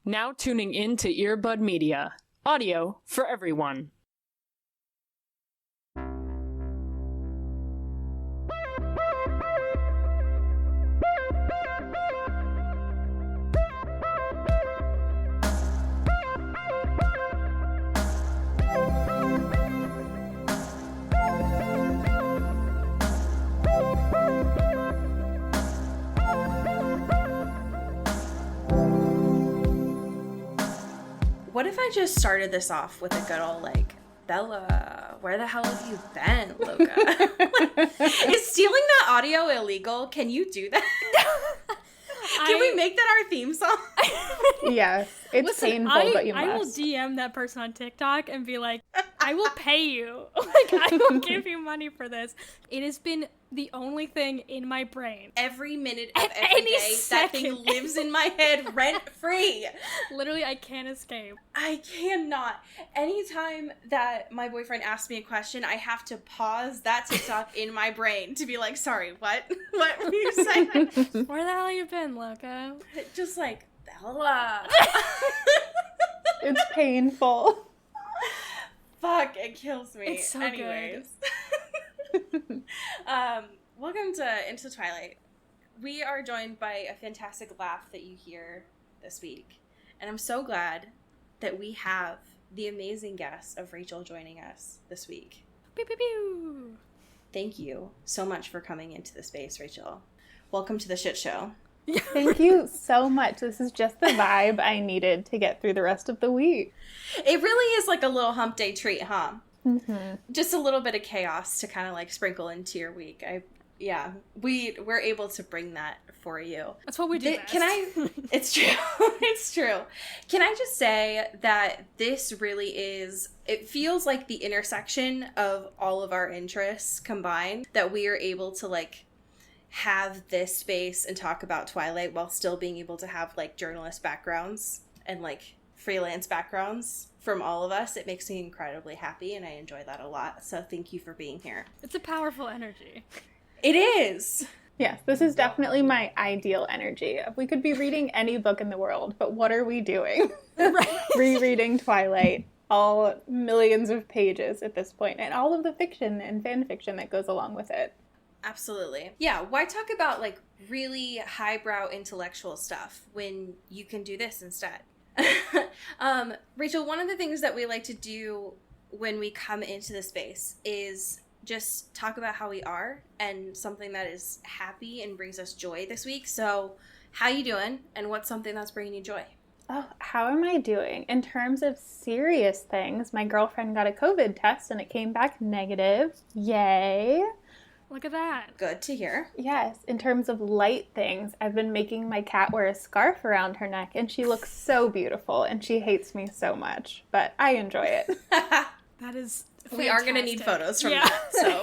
Now tuning in to Earbud Media. Audio for everyone. What if I just started this off with a good old, like, Bella, where the hell have you been, Loca? Is stealing that audio illegal? Can you do that? Can we make that our theme song? Yes, it's painful, but you must. I will DM that person on TikTok and be like, I will pay you. Like, I will give you money for this. It has been the only thing in my brain. Every minute of every day, that thing lives in my head rent-free. Literally, I can't escape. I cannot. Anytime that my boyfriend asks me a question, I have to pause that TikTok in my brain to be like, sorry, what? What were you saying? Where the hell have you been, Loca? Just like, Bella. It's painful. Fuck, it kills me. It's so Anyways. Welcome to Into Twilight. We are joined by a fantastic laugh that you hear this week. And I'm so glad that we have the amazing guest of Rachel joining us this week. Pew, pew, pew. Thank you so much for coming into the space, Rachel. Welcome to the shit show. Thank you so much. This is just the vibe I needed to get through the rest of the week. It really is like a little hump day treat, huh? Mm-hmm. Just a little bit of chaos to kind of like sprinkle into your week. We're able to bring that for you. That's what we do best. It's true. It's true. Can I just say that this really is, it feels like the intersection of all of our interests combined, that we are able to like have this space and talk about Twilight while still being able to have like journalist backgrounds and like freelance backgrounds from all of us. It makes me incredibly happy and I enjoy that a lot. So thank you for being here. It's a powerful energy. It is. Yes, this is definitely my ideal energy. We could be reading any book in the world, but what are we doing? Right. Rereading Twilight, all millions of pages at this point, and all of the fiction and fan fiction that goes along with it. Absolutely. Yeah, why talk about like really highbrow intellectual stuff when you can do this instead? Rachel, one of the things that we like to do when we come into the space is just talk about how we are and something that is happy and brings us joy this week. So how you doing and what's something that's bringing you joy? Oh, how am I doing? In terms of serious things, my girlfriend got a COVID test and it came back negative. Yay. Look at that. Good to hear. Yes, in terms of light things, I've been making my cat wear a scarf around her neck and she looks so beautiful and she hates me so much, but I enjoy it. That is fantastic. We are going to need photos from that, so.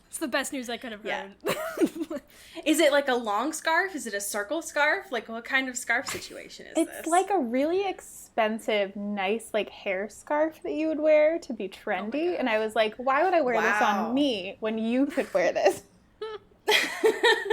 It's the best news I could have heard. Yeah. Is it like a long scarf? Is it a circle scarf? Like, what kind of scarf situation is this? It's like a really expensive, nice, like, hair scarf that you would wear to be trendy. And I was like, why would I wear this on me when you could wear this?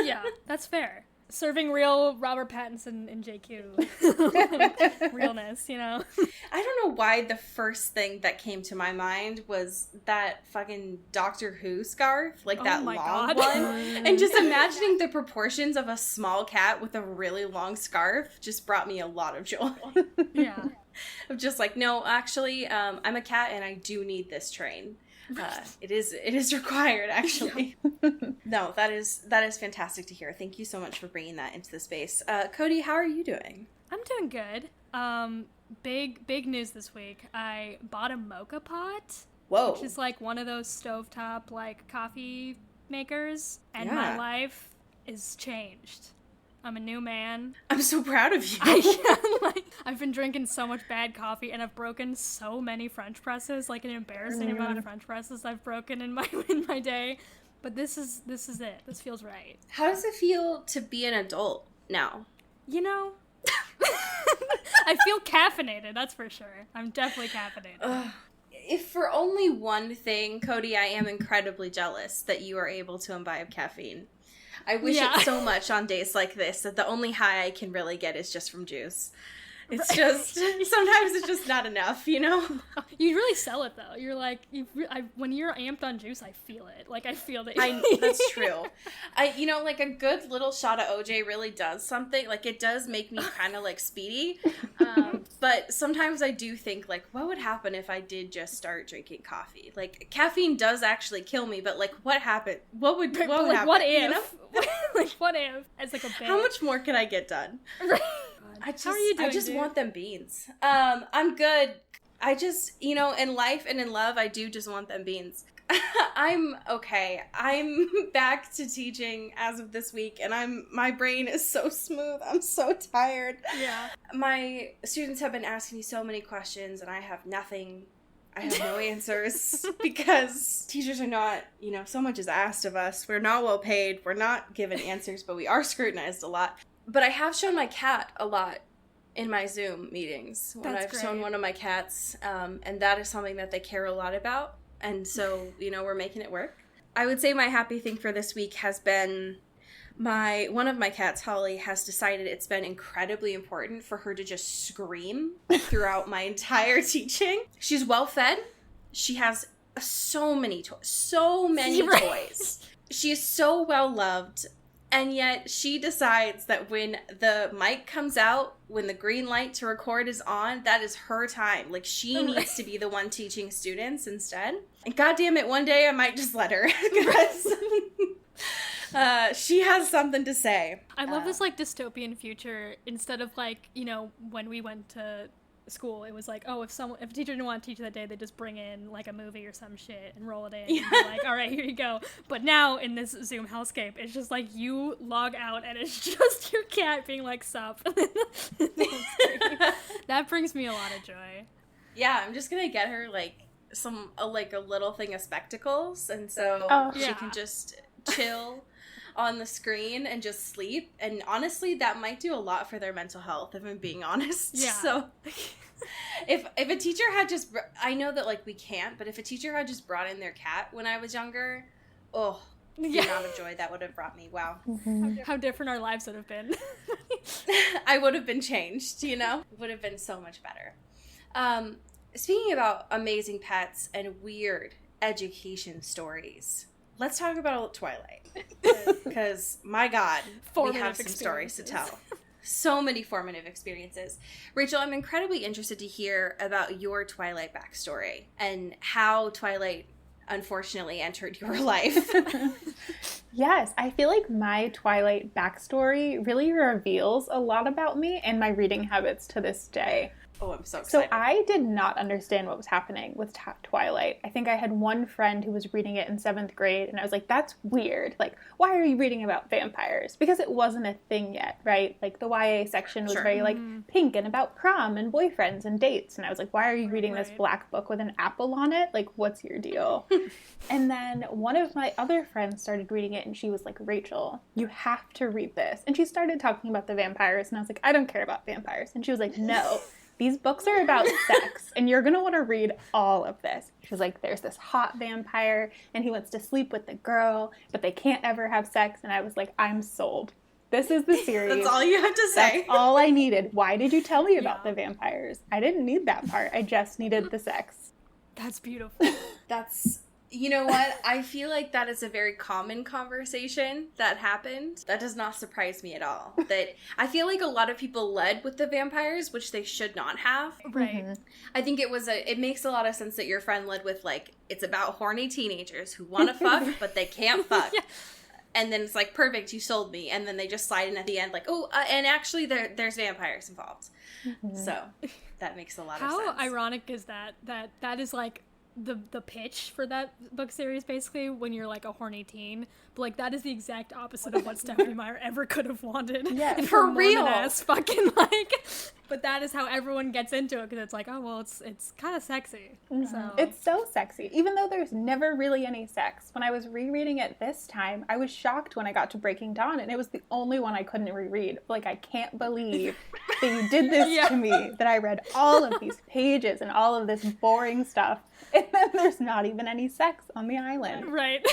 Yeah, that's fair. Serving real Robert Pattinson in JQ. Realness, you know? I don't know why the first thing that came to my mind was that fucking Doctor Who scarf, like that long God. one. And just imagining the proportions of a small cat with a really long scarf just brought me a lot of joy. Yeah. I'm just like, no, actually, I'm a cat and I do need this train. It is required, actually. No, that is fantastic to hear. Thank you so much for bringing that into the space. Cody, how are you doing? I'm doing good. Big news this week. I bought a mocha pot. Whoa. Which is like one of those stovetop like coffee makers, and Yeah. my life is changed. I'm a new man. I'm so proud of you. I've been drinking so much bad coffee, and I've broken so many French presses, like an embarrassing amount of French presses I've broken in my day. But this is it. This feels right. How does it feel to be an adult now? You know, I feel caffeinated, that's for sure. I'm definitely caffeinated. If for only one thing, Cody, I am incredibly jealous that you are able to imbibe caffeine. I wish it so much on days like this that the only high I can really get is just from juice. It's just, sometimes it's just not enough, you know? You really sell it, though. You're like, when you're amped on juice, I feel it. Like, I feel that. That's true. Like, a good little shot of OJ really does something. Like, it does make me kind of, like, speedy. But sometimes I do think, like, what would happen if I did just start drinking coffee? Like, caffeine does actually kill me, but, like, what happened? What would happen? What if? You know? Like, what if? As, like, a bit. How much more can I get done? Right. How are you doing, I just want them beans. I'm good. I just, in life and in love, I do just want them beans. I'm okay. I'm back to teaching as of this week, and my brain is so smooth. I'm so tired. Yeah. My students have been asking me so many questions, and I have nothing. I have no answers because teachers are not, so much is asked of us. We're not well paid. We're not given answers, but we are scrutinized a lot. But I have shown my cat a lot in my Zoom meetings when I've shown one of my cats, and that is something that they care a lot about. And so, we're making it work. I would say my happy thing for this week has been one of my cats, Holly, has decided it's been incredibly important for her to just scream throughout my entire teaching. She's well fed. She has so many toys. Toys. She is so well loved. And yet she decides that when the mic comes out, when the green light to record is on, that is her time. Like, she needs to be the one teaching students instead. And goddamn it, one day I might just let her. Because she has something to say. I love this, like, dystopian future. Instead of, like, when we went to school, it was like, oh, if a teacher didn't want to teach that day, they just bring in, like, a movie or some shit and roll it in. Yeah. And be like, all right, here you go. But now in this Zoom hellscape, it's just like you log out and it's just your cat being like, sup. That brings me a lot of joy. Yeah, I'm just gonna get her like a little thing of spectacles, and so she can just chill on the screen and just sleep. And honestly, that might do a lot for their mental health, if I'm being honest. Yeah. So if a teacher had just, I know that, like, we can't, but if a teacher had just brought in their cat when I was younger, the amount of joy that would have brought me. Wow. Mm-hmm. How different our lives would have been. I would have been changed, It would have been so much better. Speaking about amazing pets and weird education stories, let's talk about Twilight. Because, my God, we have some stories to tell. So many formative experiences. Rachel, I'm incredibly interested to hear about your Twilight backstory and how Twilight unfortunately entered your life. Yes, I feel like my Twilight backstory really reveals a lot about me and my reading habits to this day. Oh, I'm so excited. So I did not understand what was happening with Twilight. I think I had one friend who was reading it in 7th grade, and I was like, that's weird. Like, why are you reading about vampires? Because it wasn't a thing yet, right? Like, the YA section was very, like, pink and about prom and boyfriends and dates. And I was like, why are you reading this black book with an apple on it? Like, what's your deal? And then one of my other friends started reading it, and she was like, Rachel, you have to read this. And she started talking about the vampires, and I was like, I don't care about vampires. And she was like, no. These books are about sex, and you're going to want to read all of this. She was like, there's this hot vampire, and he wants to sleep with the girl, but they can't ever have sex. And I was like, I'm sold. This is the series. That's all you have to say. That's all I needed. Why did you tell me about the vampires? I didn't need that part. I just needed the sex. That's beautiful. You know what? I feel like that is a very common conversation that happened. That does not surprise me at all. That I feel like a lot of people led with the vampires, which they should not have. Right. Mm-hmm. I think it makes a lot of sense that your friend led with, like, it's about horny teenagers who want to fuck, but they can't fuck. Yeah. And then it's like, perfect, you sold me. And then they just slide in at the end like, and actually there's vampires involved. Mm-hmm. So that makes a lot of sense. How ironic is that is like the pitch for that book series, basically, when you're like a horny teen, but like that is the exact opposite of what Stephanie Meyer ever could have wanted. Yeah, and for real. Fucking like, but that is how everyone gets into it, because it's like, oh well, it's kind of sexy. Mm-hmm. So it's so sexy, even though there's never really any sex. When I was rereading it this time, I was shocked when I got to Breaking Dawn, and it was the only one I couldn't reread. Like, I can't believe that you did this to me, that I read all of these pages and all of this boring stuff, and then there's not even any sex on the island. Right.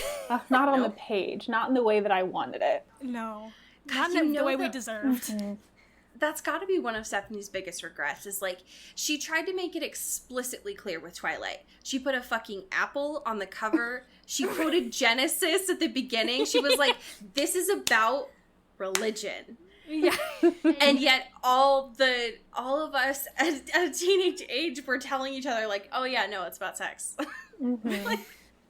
Not on the page, not in the way that I wanted it. No. Not in the way we deserved. Mm-hmm. that's got to be one of Stephanie's biggest regrets is like she tried to make it explicitly clear with Twilight. She put a fucking apple on the cover. She quoted Genesis at the beginning. She was like, this is about religion. Yeah. And yet all of us at a teenage age were telling each other like, oh yeah, no, it's about sex. Mm-hmm.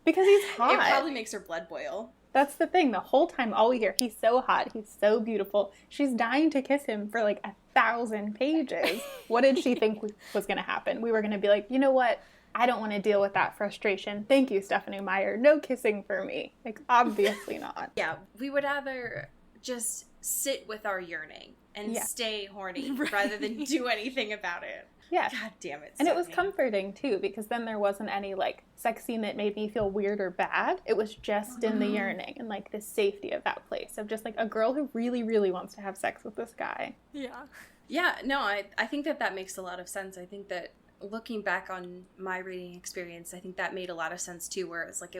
Because he's hot. It probably makes her blood boil. That's the thing. The whole time, all we hear, he's so hot. He's so beautiful. She's dying to kiss him for like 1,000 pages. What did she think was going to happen? We were going to be like, you know what? I don't want to deal with that frustration. Thank you, Stephanie Meyer. No kissing for me. Like, obviously not. Yeah, we would rather just sit with our yearning and stay horny rather than do anything about it. Yeah. God damn it. And it was Stephanie. comforting, too, because then there wasn't any, like, sex scene that made me feel weird or bad. It was just in the yearning and, like, the safety of that place of just, like, a girl who really, really wants to have sex with this guy. Yeah. Yeah, no, I think that makes a lot of sense. I think that looking back on my reading experience, I think that made a lot of sense, too, where it's like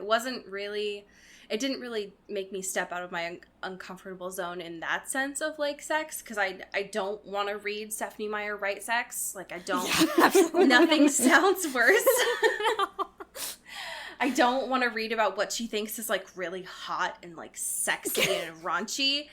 it didn't really make me step out of my uncomfortable zone in that sense of, like, sex, because I don't want to read Stephanie Meyer write sex. Like, I don't. Yeah, Nothing sounds worse. No. I don't want to read about what she thinks is, like, really hot and, like, sexy and raunchy.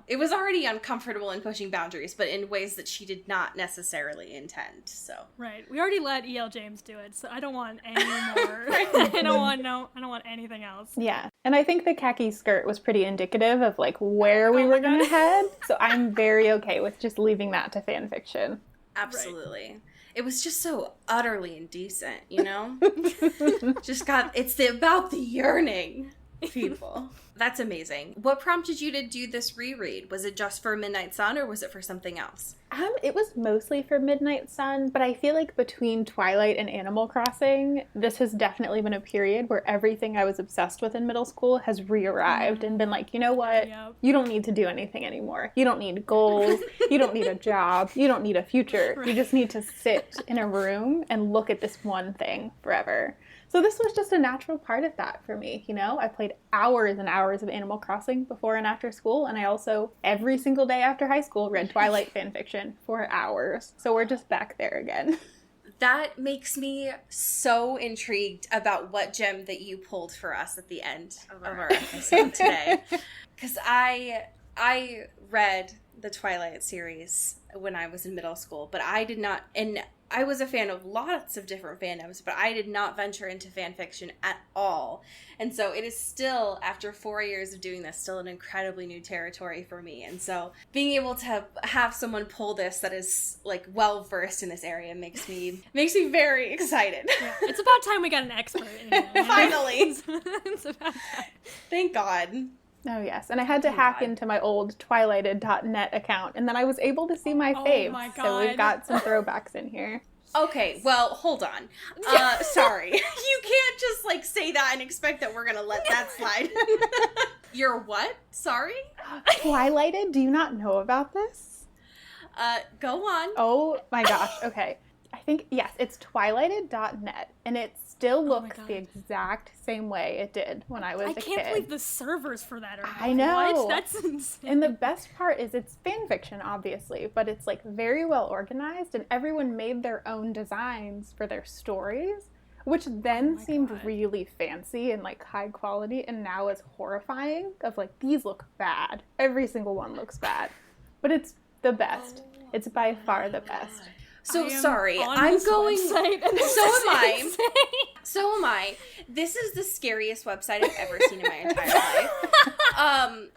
It was already uncomfortable in pushing boundaries, but in ways that she did not necessarily intend, so. Right. We already let E.L. James do it, so I don't want any more. I don't want anything else. Yeah. And I think the khaki skirt was pretty indicative of, like, where we were going to head. So I'm very okay with just leaving that to fan fiction. Absolutely. Right. It was just so utterly indecent, you know? It's about the yearning, people. That's amazing. What prompted you to do this reread? Was it just for Midnight Sun or was it for something else? It was mostly for Midnight Sun, but I feel like between Twilight and Animal Crossing, this has definitely been a period where everything I was obsessed with in middle school has re-arrived and been like, you know what? Yep. You don't need to do anything anymore. You don't need goals. You don't need a job. You don't need a future. Right. You just need to sit in a room and look at this one thing forever. So this was just a natural part of that for me, you know? I played hours and hours of Animal Crossing before and after school, and I also, every single day after high school, read Twilight fanfiction for hours. So we're just back there again. That makes me so intrigued about what gem that you pulled for us at the end of our episode today. Because I read the Twilight series when I was in middle school, but I did not, and I was a fan of lots of different fandoms, but I did not venture into fan fiction at all. And so it is still, after 4 years of doing this, still an incredibly new territory for me. And so being able to have someone pull this that is, like, well-versed in this area makes me very excited. Yeah. It's about time we got an expert in it. Finally. It's about time. Thank God. Oh, yes. And I had to hack into my old twilighted.net account, and then I was able to see my faves. My So God. we've got some throwbacks in here. Okay, well, hold on. Sorry. You can't just, like, say that and expect that we're gonna let that slide. You're what? Sorry? Twilighted? Do you not know about this? Go on. Oh my gosh. Okay. I think, yes, it's twilighted.net, and it still looks God. the exact same way it did when I was a kid. I can't believe the servers for that are I know. What? That's insane. And the best part is it's fan fiction, obviously, but it's, like, very well organized, and everyone made their own designs for their stories, which then seemed God. really fancy and, like, high quality, and now is horrifying of, like, these look bad. Every single one looks bad. But it's the best. It's by far the best. So I am sorry, on I'm this going. website, and this So is am I. insane. So am I. This is the scariest website I've ever seen in my entire life.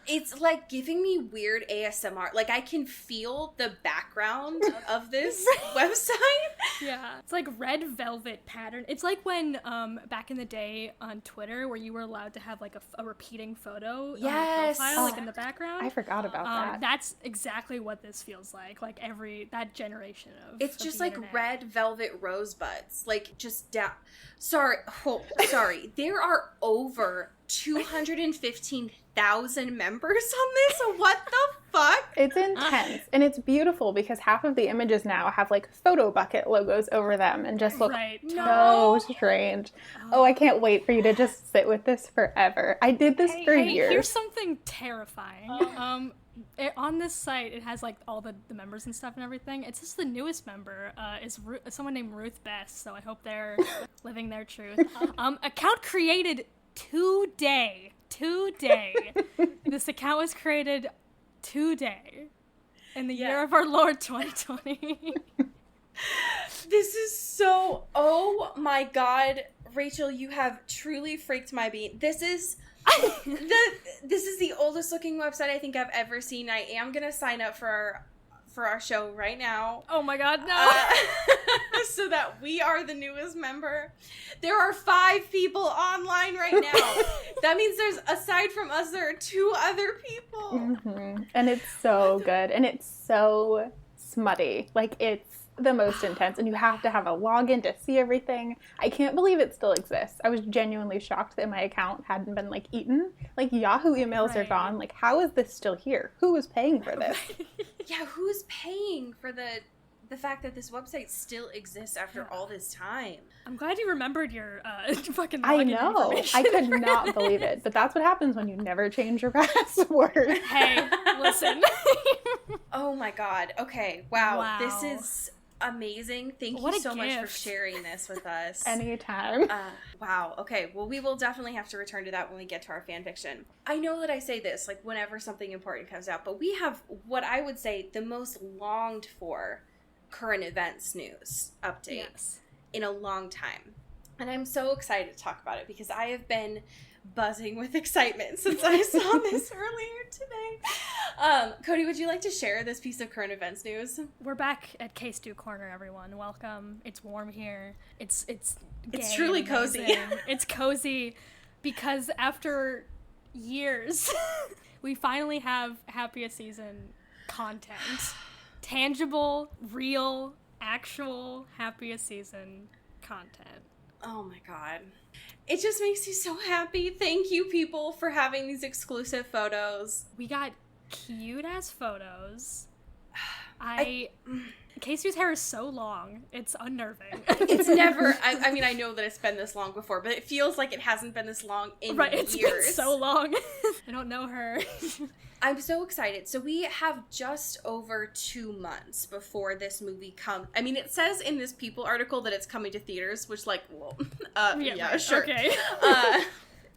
It's like giving me weird ASMR. Like, I can feel the background of this website. Yeah, it's like red velvet pattern. It's like when back in the day on Twitter where you were allowed to have like a repeating photo Yes. on your profile, like in the background. I forgot about that. That's exactly what this feels like. Like that generation of. It's of just the like internet. red velvet rosebuds. Like, just down. Sorry. Sorry. There are over 215,000 members on this. What the fuck? It's intense, and it's beautiful because half of the images now have, like, photo bucket logos over them and just look Right. so No. strange. Oh, I can't wait for you to just sit with this forever. I did this for Hey, years. here's something terrifying. on this site, it has like all the members and stuff and everything. It says the newest member is someone named Ruth Best, so I hope they're living their truth. Account created today. This account was created today in the year of our Lord 2020. This is so, oh my god, Rachel, you have truly freaked my bean. This is the oldest looking website I think I've ever seen. I am gonna sign up for our show right now. Oh my god, no. So that we are the newest member. There are 5 people online right now. That means aside from us, there are 2 other people. Mm-hmm. And it's so good. And it's so smutty. Like, it's the most intense. And you have to have a login to see everything. I can't believe it still exists. I was genuinely shocked that my account hadn't been, like, eaten. Like, Yahoo emails are gone. Like, how is this still here? Who is paying for this? Yeah, who's paying for the fact that this website still exists after all this time? I'm glad you remembered your fucking login I know. information. I could not believe it. But that's what happens when you never change your password. Hey, listen. Oh my god. Okay. Wow. This is amazing. Thank you so much for sharing this with us. Anytime. Wow. Okay. Well, we will definitely have to return to that when we get to our fan fiction. I know that I say this like whenever something important comes out, but we have what I would say the most longed for current events news update in a long time. And I'm so excited to talk about it because I have been buzzing with excitement since I saw this earlier today. Cody, would you like to share this piece of current events news? We're back at K-Stew Corner, everyone. Welcome. It's warm here. It's truly cozy. It's cozy because after years, we finally have happiest season content. Tangible, real, actual happiest season content. Oh my god. It just makes me so happy. Thank you, people, for having these exclusive photos. We got cute ass photos. Casey's hair is so long. It's unnerving. It's never, I mean, I know that it's been this long before, but it feels like it hasn't been this long in years. It's been so long. I don't know her. I'm so excited. So we have just over 2 months before this movie comes. I mean, it says in this People article that it's coming to theaters, which, like, well, yeah, sure. Okay.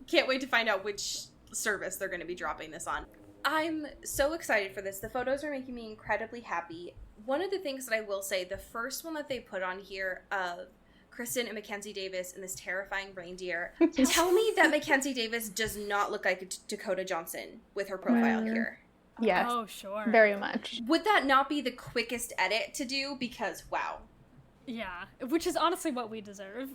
Can't wait to find out which service they're going to be dropping this on. I'm so excited for this. The photos are making me incredibly happy. One of the things that I will say, the first one that they put on here of Kristen and Mackenzie Davis and this terrifying reindeer. Tell me that Mackenzie Davis does not look like Dakota Johnson with her profile here. Yes. Oh, sure. Very much. Would that not be the quickest edit to do? Because, wow. Yeah, which is honestly what we deserve.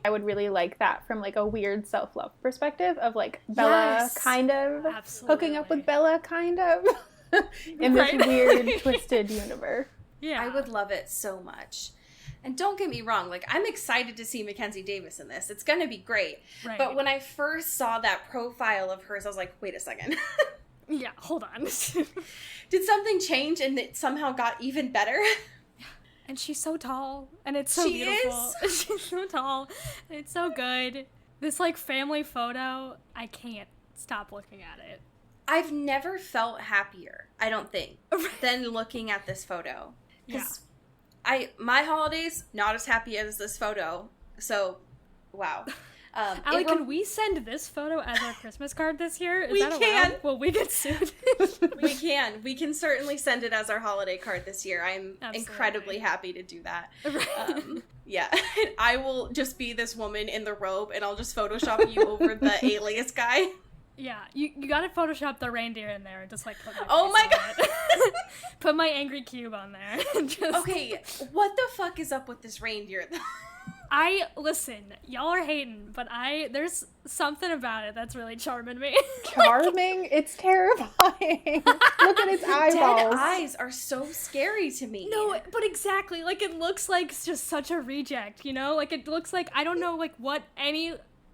I would really like that from, like, a weird self-love perspective of, like, Bella kind of hooking up with Bella kind of in this weird, twisted universe. Yeah. I would love it so much. And don't get me wrong, like, I'm excited to see Mackenzie Davis in this. It's going to be great. Right. But when I first saw that profile of hers, I was like, wait a second. Yeah, hold on. Did something change and it somehow got even better? And she's so tall, and it's so beautiful. She's so tall, and it's so good. This, like, family photo, I can't stop looking at it. I've never felt happier, I don't think, than looking at this photo. Because my holidays, not as happy as this photo. So, wow. Allie, can we send this photo as our Christmas card this year? Is that can. allowed? Will we get sued? We can. We can certainly send it as our holiday card this year. I'm incredibly happy to do that. Right. Yeah. I will just be this woman in the robe, and I'll just Photoshop you over the alias guy. Yeah, you gotta Photoshop the reindeer in there and just, like, put my Oh my god! Put my angry cube on there. Okay, what the fuck is up with this reindeer? Listen, y'all are hating, but there's something about it that's really charming me. Charming? It's terrifying. Look at its eyeballs. Dead eyes are so scary to me. No, but exactly, like, it looks like it's just such a reject, you know? Like, it looks like, I don't know, like,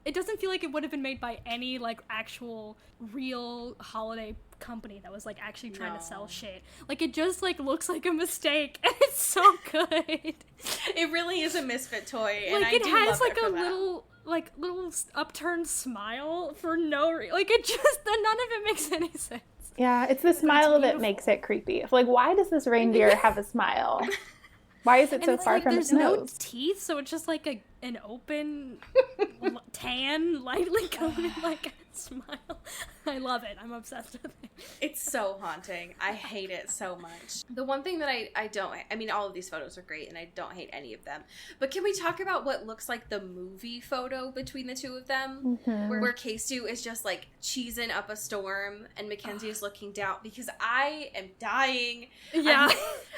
it doesn't feel like it would have been made by any, like, actual real holiday company that was, like, actually trying to sell shit. Like, it just, like, looks like a mistake, and it's so good. It really is a misfit toy, like, and I do has, love like, it a for little upturned smile for no reason. Like, it just, none of it makes any sense. Yeah, it's the smile that makes it creepy. Like, why does this reindeer have a smile? Why is it so far from its nose? There's no teeth, so it's just like an open tan, lightly coated like smile. I love it. I'm obsessed with it. It's so haunting. I hate it so much. The one thing that I don't, I mean, all of these photos are great and I don't hate any of them. But can we talk about what looks like the movie photo between the two of them? Mm-hmm. Where K-Stu is just like cheesing up a storm and Mackenzie is looking down, because I am dying. Yeah.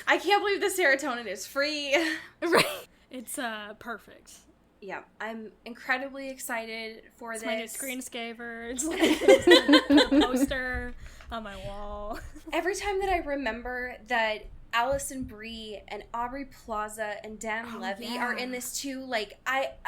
I can't believe the serotonin is free. Right. It's perfect. Yeah, I'm incredibly excited for It's this. my new screensaver. It's like a poster on my wall. Every time that I remember that Allison Brie and Aubrey Plaza and Dan Levy are in this too, like, like,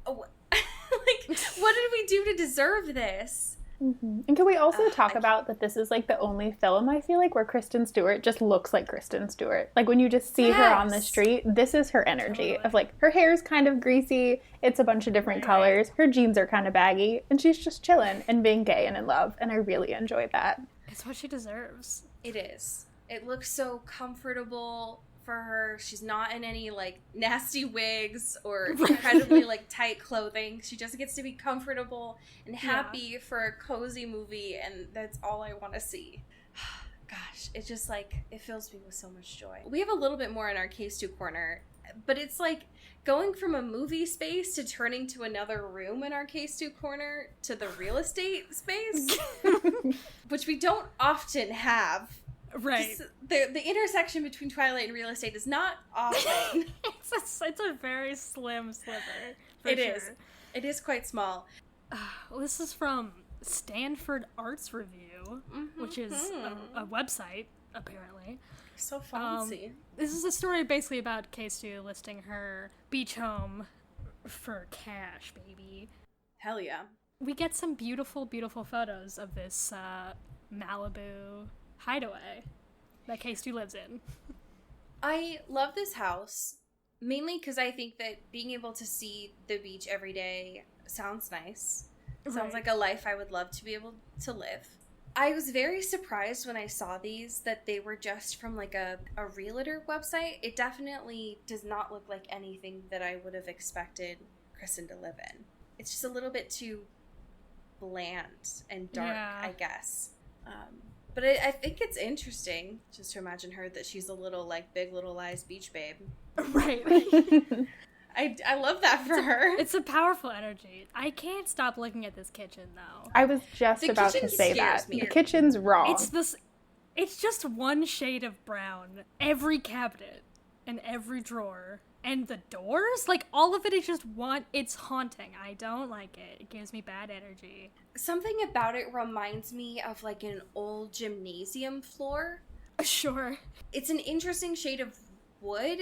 what did we do to deserve this? Mm-hmm. And can we also talk about that this is like the only film, I feel like, where Kristen Stewart just looks like Kristen Stewart. Like when you just see her on the street, this is her energy of like, her hair's kind of greasy, it's a bunch of different colors, her jeans are kind of baggy, and she's just chilling and being gay and in love, and I really enjoy that. It's what she deserves. It is. It looks so comfortable for her. She's not in any like nasty wigs or incredibly like tight clothing. She just gets to be comfortable and happy for a cozy movie, and that's all I want to see. Gosh, it just like, it fills me with so much joy. We have a little bit more in our K-Stu corner, but it's like going from a movie space to turning to another room in our K-Stu corner to the real estate space, which we don't often have. Right. The intersection between Twilight and real estate is not often. it's a very slim sliver. It is. It is quite small. Well, this is from Stanford Arts Review, which is a website, apparently. So fancy. This is a story basically about K-Stu listing her beach home for cash, baby. Hell yeah. We get some beautiful, beautiful photos of this Malibu hideaway that K-Stu lives in. I love this house, mainly because I think that being able to see the beach every day sounds nice. Sounds like a life I would love to be able to live. I was very surprised when I saw these that they were just from like a realtor website. It definitely does not look like anything that I would have expected Kristen to live in. It's just a little bit too bland and dark, I guess. But I think it's interesting just to imagine her that she's a little like Big Little Lies beach babe. Right. I love that for her. It's a powerful energy. I can't stop looking at this kitchen though. I was just about to say that. The kitchen's wrong. It's just one shade of brown. Every cabinet and every drawer. And the doors, like, all of it is just it's haunting. I don't like it. It gives me bad energy. Something about it reminds me of, like, an old gymnasium floor. Sure. It's an interesting shade of wood.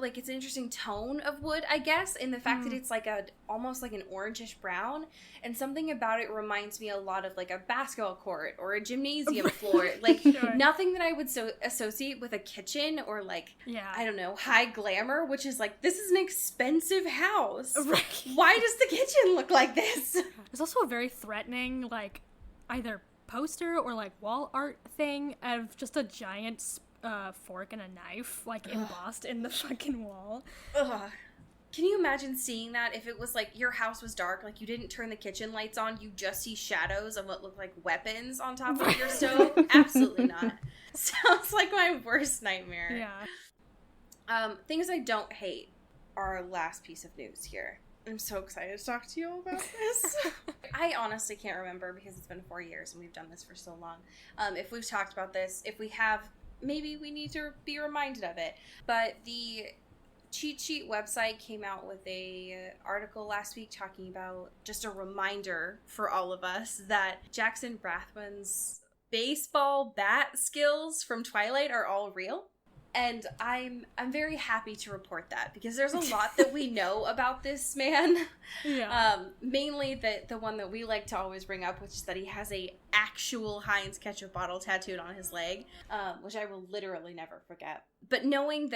Like, it's an interesting tone of wood, I guess, in the fact that it's, like, almost like an orangish brown. And something about it reminds me a lot of, like, a basketball court or a gymnasium floor. Like, nothing that I would associate with a kitchen or, like, I don't know, high glamour, which is, like, this is an expensive house. Right. Why does the kitchen look like this? There's also a very threatening, like, either poster or, like, wall art thing of just a giant fork and a knife, like, embossed in the fucking wall. Ugh. Can you imagine seeing that if it was, like, your house was dark, like, you didn't turn the kitchen lights on, you just see shadows of what look like weapons on top of your stove? Absolutely not. Sounds like my worst nightmare. Yeah. Things I don't hate are our last piece of news here. I'm so excited to talk to you all about this. I honestly can't remember because it's been 4 years and we've done this for so long. If we've talked about this, if we have, maybe we need to be reminded of it. But the Cheat Sheet website came out with a article last week talking about just a reminder for all of us that Jackson Brathwaite's baseball bat skills from Twilight are all real. And I'm very happy to report that because there's a lot that we know about this man. Yeah. Mainly the one that we like to always bring up, which is that he has a actual Heinz ketchup bottle tattooed on his leg, which I will literally never forget. But knowing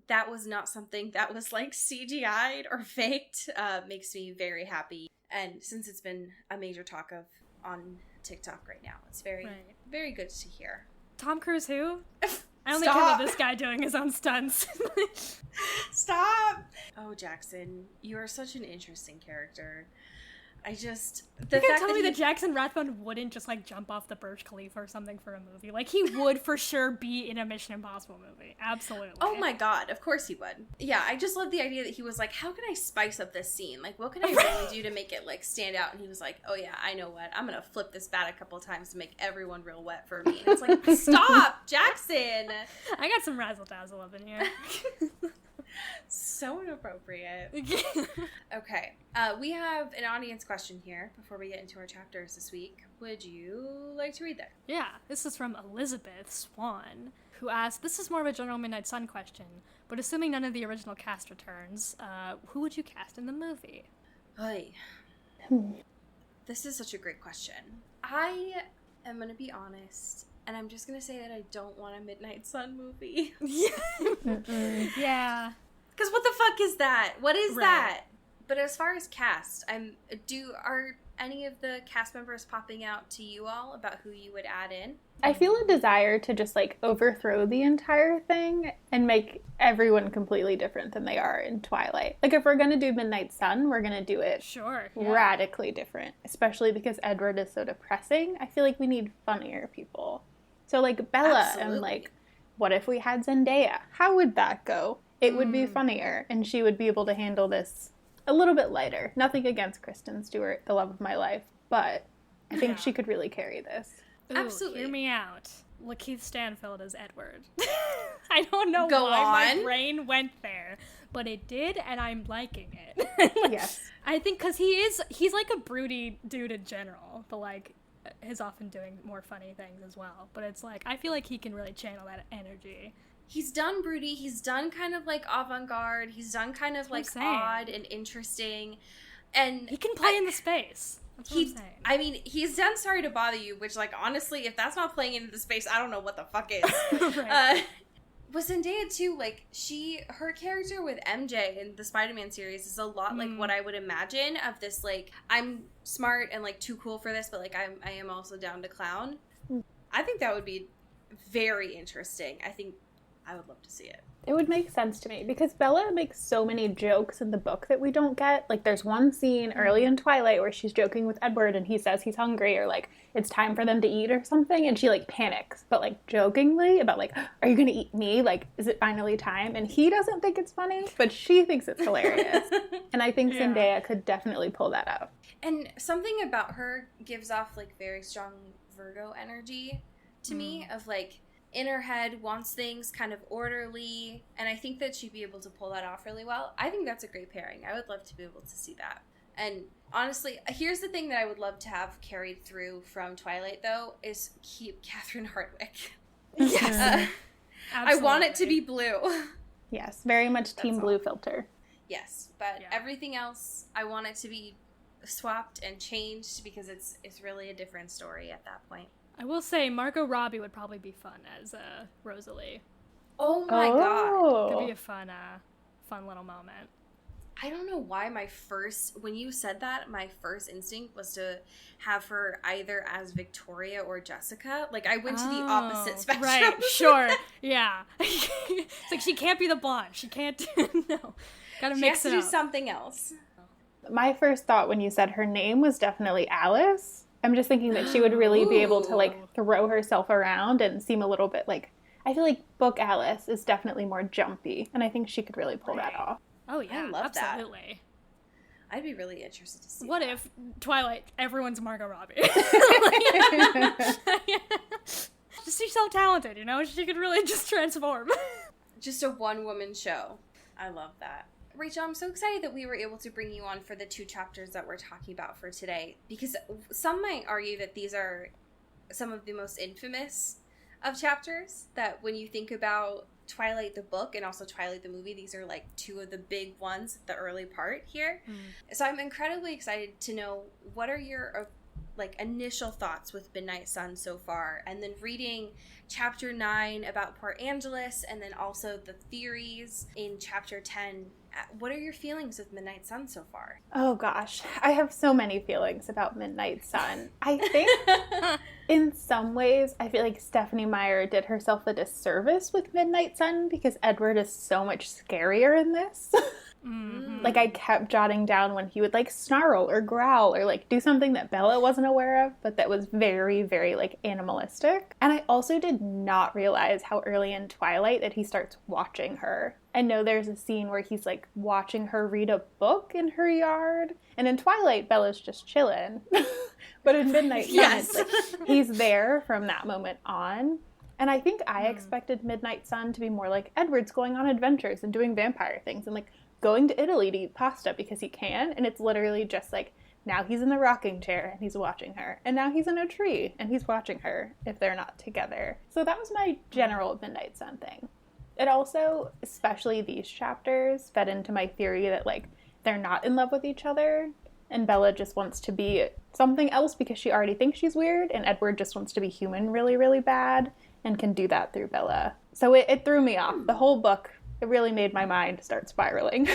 that was not something that was like CGI'd or faked makes me very happy. And since it's been a major talk of on TikTok right now, it's very very good to hear. Tom Cruise who? I only Stop. care about this guy doing his own stunts. Stop! Oh, Jackson, you are such an interesting character. I just... You're gonna tell me that Jackson Rathbone wouldn't just, like, jump off the Burj Khalifa or something for a movie? Like, he would for sure be in a Mission Impossible movie. Absolutely. Oh my god, of course he would. Yeah, I just love the idea that he was like, how can I spice up this scene? Like, what can I really do to make it, like, stand out? And he was like, oh yeah, I know what. I'm gonna flip this bat a couple times to make everyone real wet for me. And it's like, stop, Jackson! I got some razzle-dazzle up in here. So inappropriate. Okay, we have an audience question here before we get into our chapters this week. Would you like to read that? Yeah, this is from Elizabeth Swan, who asked, this is more of a general Midnight Sun question, but assuming none of the original cast returns, who would you cast in the movie? Oy. This is such a great question. I am going to be honest, and I'm just going to say that I don't want a Midnight Sun movie. Yeah. Because what the fuck is that? What is Right. that? But as far as cast, are any of the cast members popping out to you all about who you would add in? I feel a desire to just, like, overthrow the entire thing and make everyone completely different than they are in Twilight. Like, if we're going to do Midnight Sun, we're going to do it Sure. Yeah. radically different, especially because Edward is so depressing. I feel like we need funnier people. So, like, Bella, Absolutely. and, like, what if we had Zendaya? How would that go? It would be funnier, and she would be able to handle this a little bit lighter. Nothing against Kristen Stewart, the love of my life, but I think she could really carry this. Ooh, Absolutely. Hear me out. Lakeith Stanfield as Edward. I don't know Go why on. my brain went there, but it did, and I'm liking it. Yes. I think because he's like a broody dude in general, but like is often doing more funny things as well. But it's like, I feel like he can really channel that energy. He's done broody. He's done kind of like avant-garde. He's done kind of like That's what I'm saying. odd and interesting. And He can play in the space. That's what I'm saying. I mean, he's done Sorry to Bother You, which, like, honestly, if that's not playing into the space, I don't know what the fuck is. Right. With Zendaya, too, like, her character with MJ in the Spider-Man series is a lot like what I would imagine of this, like, I'm smart and, like, too cool for this, but, like, I am also down to clown. I think that would be very interesting. I think I would love to see it. It would make sense to me because Bella makes so many jokes in the book that we don't get. Like, there's one scene early in Twilight where she's joking with Edward and he says he's hungry or, like, it's time for them to eat or something, and she, like, panics, but, like, jokingly about, like, are you gonna eat me? Like, is it finally time? And he doesn't think it's funny, but she thinks it's hilarious. And I think Zendaya could definitely pull that out. And something about her gives off, like, very strong Virgo energy to me of, like, in her head wants things kind of orderly, and I think that she'd be able to pull that off really well. I think that's a great pairing. I would love to be able to see that. And honestly, here's the thing that I would love to have carried through from Twilight, though, is keep Catherine Hardwicke. Yes. I want it to be blue. Yes, very much Team all. Blue filter. Yes, but Yeah. everything else, I want it to be swapped and changed because it's really a different story at that point. I will say Margot Robbie would probably be fun as Rosalie. Oh my god. Could be a fun little moment. I don't know why when you said that, my first instinct was to have her either as Victoria or Jessica. Like, I went to the opposite spectrum. Right, sure. Yeah. It's like she can't be the blonde. She can't no. Gotta She mix has it to up. do something else. My first thought when you said her name was definitely Alice. I'm just thinking that she would really be able to, like, throw herself around and seem a little bit like, I feel like book Alice is definitely more jumpy, and I think she could really pull that off. Oh yeah, I love that. absolutely. I'd be really interested to see What that. if Twilight, everyone's Margot Robbie? Just she's so talented, you know? She could really just transform. Just a one-woman show. I love that. Rachel, I'm so excited that we were able to bring you on for the 2 chapters that we're talking about for today, because some might argue that these are some of the most infamous of chapters, that when you think about Twilight the book and also Twilight the movie, these are like 2 of the big ones, the early part here. So I'm incredibly excited to know what are your like initial thoughts with Midnight Sun so far, and then reading chapter 9 about Port Angeles, and then also the theories in chapter 10 what are your feelings with Midnight Sun so far? Oh gosh, I have so many feelings about Midnight Sun. I think in some ways I feel like Stephanie Meyer did herself a disservice with Midnight Sun because Edward is so much scarier in this. Mm-hmm. Like, I kept jotting down when he would, like, snarl or growl or, like, do something that Bella wasn't aware of, but that was very, very, like, animalistic. And I also did not realize how early in Twilight that he starts watching her. I know there's a scene where he's, like, watching her read a book in her yard. And in Twilight, Bella's just chilling. But in Midnight Sun, Yes. it's like, he's there from that moment on. And I think I expected Midnight Sun to be more like Edward's going on adventures and doing vampire things and, like, going to Italy to eat pasta because he can, and it's literally just like, now he's in the rocking chair and he's watching her, and now he's in a tree and he's watching her if they're not together. So that was my general Midnight Sun thing. It also, especially these chapters, fed into my theory that, like, they're not in love with each other, and Bella just wants to be something else because she already thinks she's weird, and Edward just wants to be human really, really bad, and can do that through Bella. So it threw me off. The whole book, it really made my mind start spiraling.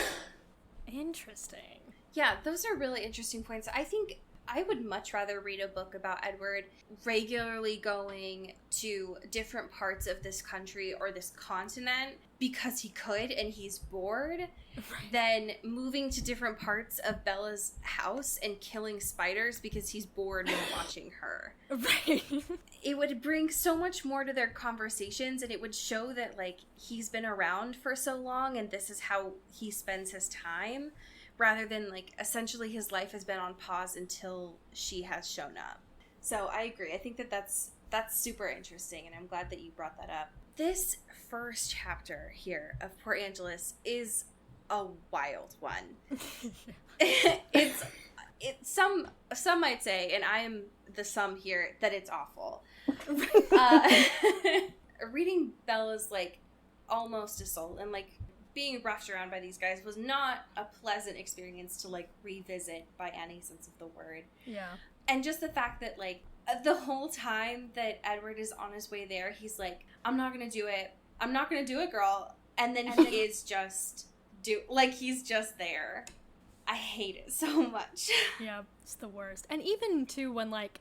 Interesting. Yeah, those are really interesting points. I think I would much rather read a book about Edward regularly going to different parts of this country or this continent because he could and he's bored, than moving to different parts of Bella's house and killing spiders because he's bored and watching her. Right. It would bring so much more to their conversations, and it would show that, like, he's been around for so long and this is how he spends his time, rather than, like, essentially his life has been on pause until she has shown up. So I agree. I think that's super interesting, and I'm glad that you brought that up. This first chapter here of Port Angeles is a wild one. It's some might say, and I am the some here, that it's awful. Reading Bella's, like, almost assault and, like, being roughed around by these guys was not a pleasant experience to, like, revisit by any sense of the word. Yeah. And just the fact that, like, the whole time that Edward is on his way there, he's like, I'm not gonna do it. I'm not gonna do it, girl. And then he is just he's just there. I hate it so much. Yeah, it's the worst. And even too when, like,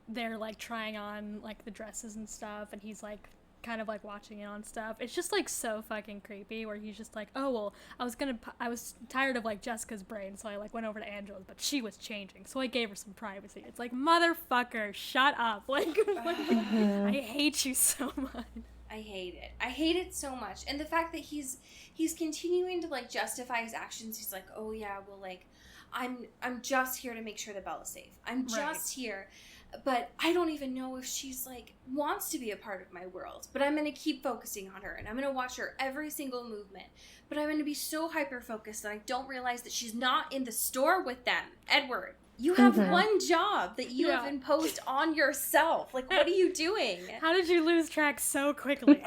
they're, like, trying on, like, the dresses and stuff, and he's, like, kind of, like, watching it on stuff. It's just, like, so fucking creepy, where he's just like, oh, well, I was tired of, like, Jessica's brain, so I, like, went over to Angela's, but she was changing, so I gave her some privacy. It's like, motherfucker, shut up. Like I hate you so much. I hate it. I hate it so much. And the fact that he's continuing to, like, justify his actions. He's like, oh yeah, well, like, I'm just here to make sure that Bella's safe. I'm just here. But I don't even know if she's, like, wants to be a part of my world. But I'm going to keep focusing on her, and I'm going to watch her every single movement. But I'm going to be so hyper-focused that I don't realize that she's not in the store with them. Edward, you have one job that you have imposed on yourself. Like, what are you doing? How did you lose track so quickly?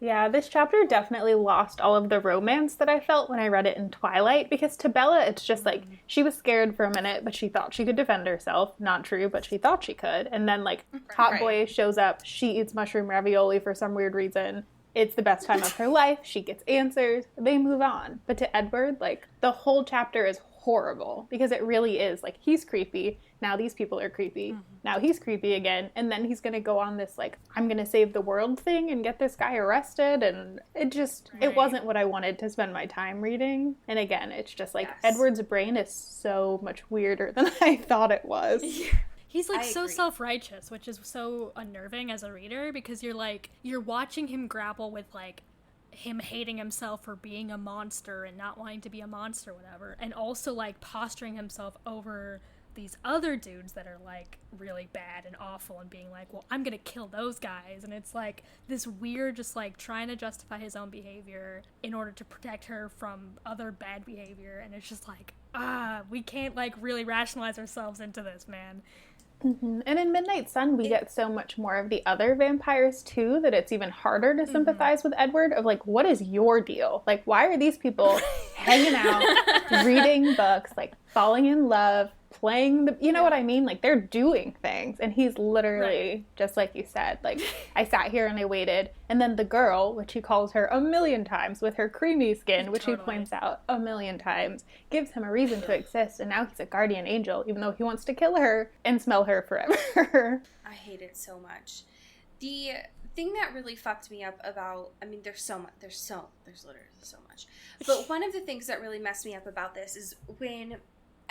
Yeah, this chapter definitely lost all of the romance that I felt when I read it in Twilight, because to Bella, it's just like, she was scared for a minute, but she thought she could defend herself. Not true, but she thought she could. And then, like, Hot Boy shows up, she eats mushroom ravioli for some weird reason. It's the best time of her life, she gets answers, they move on. But to Edward, like, the whole chapter is horrible, because it really is, like, he's creepy, now these people are creepy, now he's creepy again, and then he's gonna go on this, like, I'm gonna save the world thing and get this guy arrested, and it just, it wasn't what I wanted to spend my time reading. And again, it's just like, Edward's brain is so much weirder than I thought it was. He's, like, so self-righteous, which is so unnerving as a reader, because you're, like, you're watching him grapple with, like, him hating himself for being a monster and not wanting to be a monster, whatever, and also, like, posturing himself over these other dudes that are, like, really bad and awful, and being like, well, I'm gonna kill those guys. And it's, like, this weird, just, like, trying to justify his own behavior in order to protect her from other bad behavior. And it's just like, we can't, like, really rationalize ourselves into this, man. And in Midnight Sun, we get so much more of the other vampires, too, that it's even harder to sympathize with Edward, of, like, what is your deal? Like, why are these people hanging out, reading books, like, falling in love, playing the, you know what I mean? Like, they're doing things, and he's literally, just like you said, like, I sat here and I waited, and then the girl, which he calls her a million times with her creamy skin, which he points out a million times, gives him a reason to exist, and now he's a guardian angel, even though he wants to kill her and smell her forever. I hate it so much. The thing that really fucked me up about, I mean, there's literally so much, but one of the things that really messed me up about this is when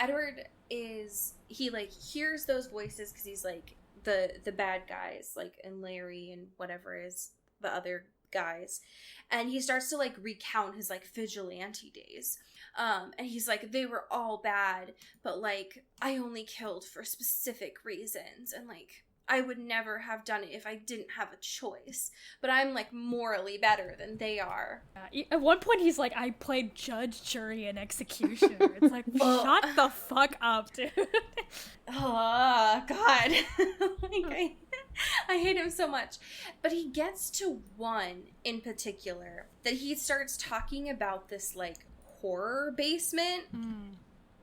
Edward he like hears those voices, because he's like the bad guys, like, and Larry and whatever is the other guys, and he starts to like recount his like vigilante days, and he's like, they were all bad, but like I only killed for specific reasons, and like I would never have done it if I didn't have a choice. But I'm, like, morally better than they are. At one point, he's like, I played judge, jury, and executioner. It's like, shut the fuck up, dude. Oh, God. Like, I hate him so much. But he gets to one in particular that he starts talking about this, like, horror basement.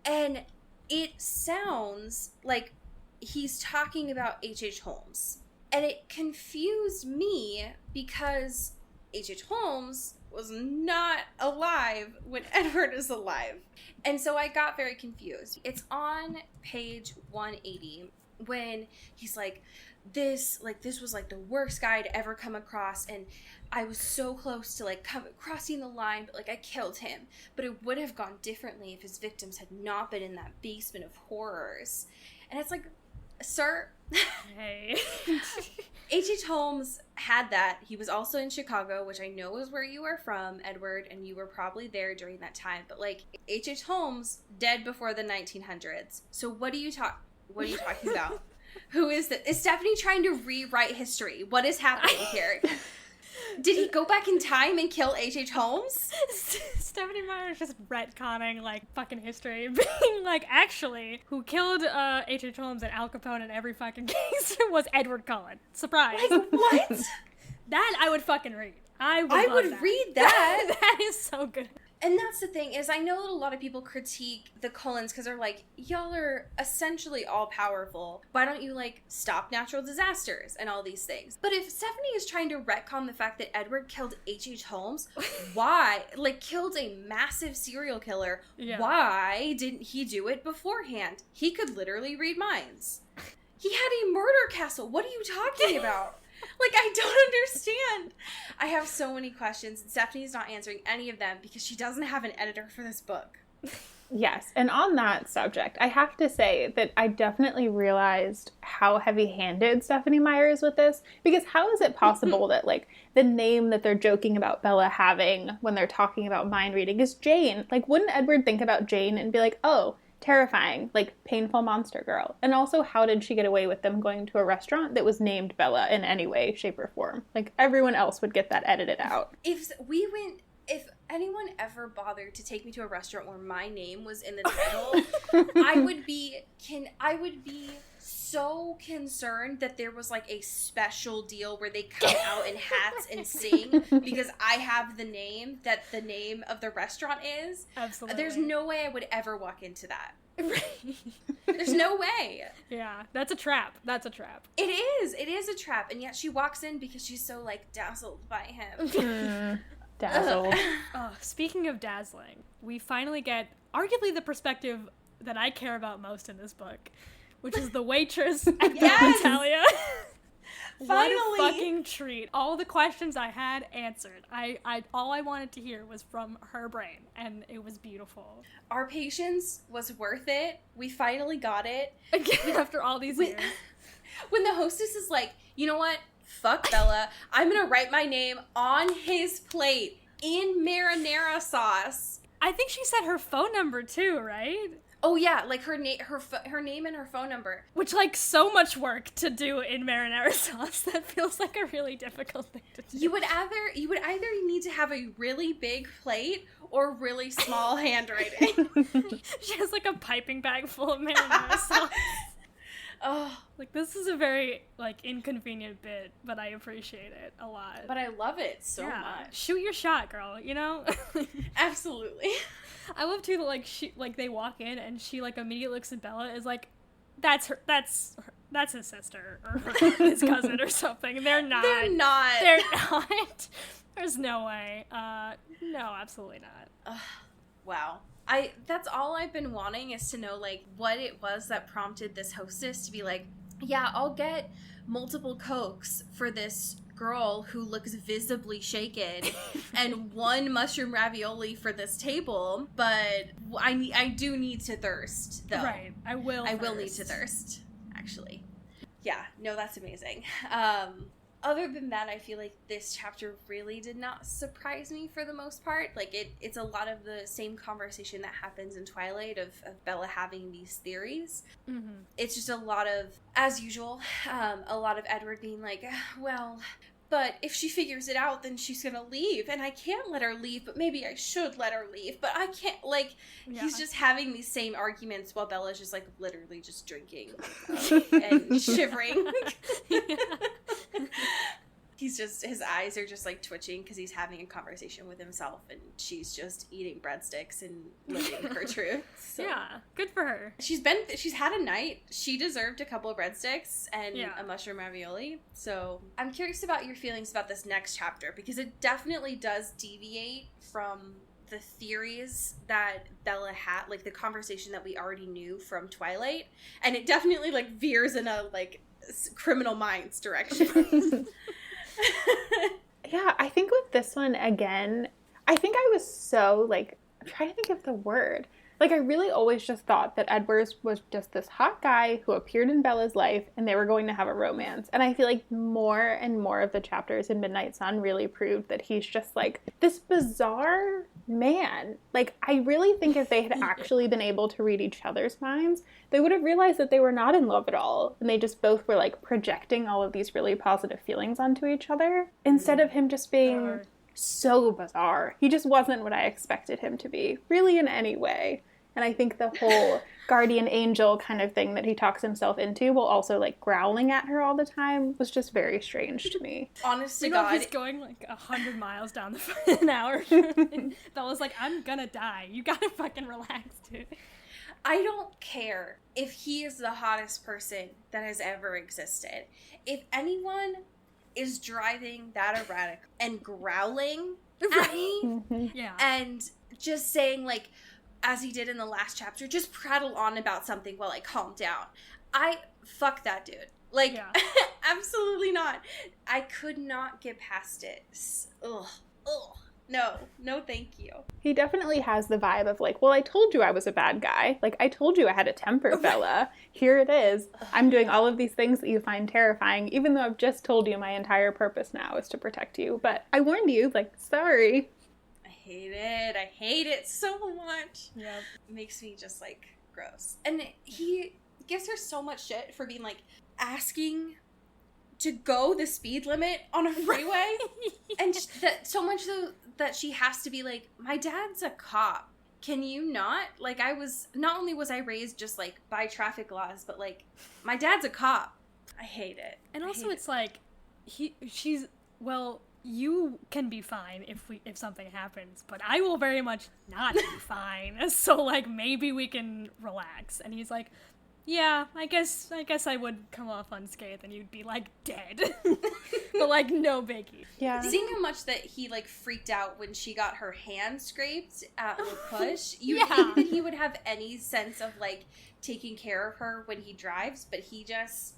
And it sounds like he's talking about H.H. Holmes. And it confused me because H.H. Holmes was not alive when Edward is alive. And so I got very confused. It's on page 180 when he's like, this was like the worst guy I'd ever come across, and I was so close to like crossing the line, but like I killed him. But it would have gone differently if his victims had not been in that basement of horrors. And it's like, sir, hey. H.H. Holmes had that. He was also in Chicago, which I know is where you are from, Edward, and you were probably there during that time. But like, H.H. Holmes dead before the 1900s. So what are you talking about? Who is that? Is Stephanie trying to rewrite history? What is happening here? Did he go back in time and kill H.H. Holmes? Stephanie Meyer is just retconning, like, fucking history. Being like, actually, who killed H.H. Holmes and Al Capone in every fucking case was Edward Cullen. Surprise. Like, what? That I would fucking read. I would read that. That is so good. And that's the thing, is I know that a lot of people critique the Cullens because they're like, y'all are essentially all powerful. Why don't you, like, stop natural disasters and all these things? But if Stephanie is trying to retcon the fact that Edward killed H.H. Holmes, why? Like, killed a massive serial killer. Yeah. Why didn't he do it beforehand? He could literally read minds. He had a murder castle. What are you talking about? Like, I don't understand. I have so many questions, and Stephanie's not answering any of them because she doesn't have an editor for this book. Yes, and on that subject, I have to say that I definitely realized how heavy-handed Stephanie Meyer is with this, because how is it possible that, like, the name that they're joking about Bella having when they're talking about mind reading is Jane? Like, wouldn't Edward think about Jane and be like, oh, terrifying, like, painful monster girl? And also, how did she get away with them going to a restaurant that was named Bella in any way, shape, or form? Like, everyone else would get that edited out. If anyone ever bothered to take me to a restaurant where my name was in the title, I would be so concerned that there was like a special deal where they come out in hats and sing because I have the name that the name of the restaurant is. Absolutely. There's no way I would ever walk into that. There's no way. Yeah, that's a trap. That's a trap. It is a trap, and yet she walks in because she's so like dazzled by him. Dazzled. Speaking of dazzling, we finally get arguably the perspective that I care about most in this book, which is the waitress at Italia. Finally. What a fucking treat. All the questions I had answered. All I wanted to hear was from her brain, and it was beautiful. Our patience was worth it. We finally got it. Again, after all these years. When the hostess is like, you know what? Fuck Bella. I'm gonna write my name on his plate in marinara sauce. I think she said her phone number too, right? Oh yeah, like her name and her phone number. Which, like, so much work to do in marinara sauce. That feels like a really difficult thing to do. You would either need to have a really big plate or really small handwriting. She has like a piping bag full of marinara sauce. Oh, Like, this is a very, like, inconvenient bit, but I appreciate it a lot. but I love it so much. Shoot your shot, girl, you know? Absolutely. I love, too, that, like, they walk in, and she, like, immediately looks at Bella, is like, that's his sister, or his cousin, or something. They're not. They're not. They're not. There's no way. No, absolutely not. Wow. That's all I've been wanting, is to know, like, what it was that prompted this hostess to be like, yeah, I'll get multiple Cokes for this girl who looks visibly shaken and one mushroom ravioli for this table, but I do need to thirst, though. Right. I will need to thirst, actually. Yeah, no, that's amazing. Other than that, I feel like this chapter really did not surprise me for the most part. Like, it's a lot of the same conversation that happens in Twilight of Bella having these theories. Mm-hmm. It's just a lot of, as usual, a lot of Edward being like, well, but if she figures it out, then she's gonna leave, and I can't let her leave, but maybe I should let her leave, but I can't, like, he's just having these same arguments while Bella's just, like, literally just drinking and shivering. He's just, his eyes are just, like, twitching because he's having a conversation with himself, and she's just eating breadsticks and living her truth. So. Yeah, good for her. She's had a night. She deserved a couple of breadsticks and a mushroom ravioli. So I'm curious about your feelings about this next chapter, because it definitely does deviate from the theories that Bella had, like the conversation that we already knew from Twilight, and it definitely, like, veers in a, like, Criminal Minds direction. Yeah, I think with this one, again, I think I was so, like, I'm trying to think of the word. Like, I really always just thought that Edward was just this hot guy who appeared in Bella's life, and they were going to have a romance. And I feel like more and more of the chapters in Midnight Sun really proved that he's just, like, this bizarre man. Like, I really think if they had actually been able to read each other's minds, they would have realized that they were not in love at all. And they just both were, like, projecting all of these really positive feelings onto each other, instead of him just being so bizarre. He just wasn't what I expected him to be, really, in any way. And I think the whole guardian angel kind of thing that he talks himself into, while also, like, growling at her all the time, was just very strange to me. Honest to you know, God. he's going, like, 100 miles down an hour. And Bella's like, I'm gonna die. You gotta fucking relax, dude. I don't care if he is the hottest person that has ever existed. If anyone is driving that erratic and growling at me, Yeah. and just saying, like, as he did in the last chapter, just prattle on about something while I calm down, fuck that dude. Like, absolutely not. I could not get past it. Ugh. No, thank you. He definitely has the vibe of, like, well, I told you I was a bad guy. Like, I told you I had a temper, Bella. Here it is. I'm doing all of these things that you find terrifying, even though I've just told you my entire purpose now is to protect you. But I warned you, like, sorry. I hate it so much. Yep. It makes me just, like, gross. And he gives her so much shit for being, like, asking to go the speed limit on a freeway. And that so much so that she has to be like, my dad's a cop. Can you not? Like, not only was I raised just, like, by traffic laws, but, like, my dad's a cop. I hate it. And also it's like, well, you can be fine if something happens, but I will very much not be fine. So, like, maybe we can relax. And he's like, yeah, I guess I would come off unscathed and you'd be, like, dead. But, like, no biggie. Yeah. Seeing how much that he, like, freaked out when she got her hand scraped at the push, you'd think that he would have any sense of, like, taking care of her when he drives, but he just,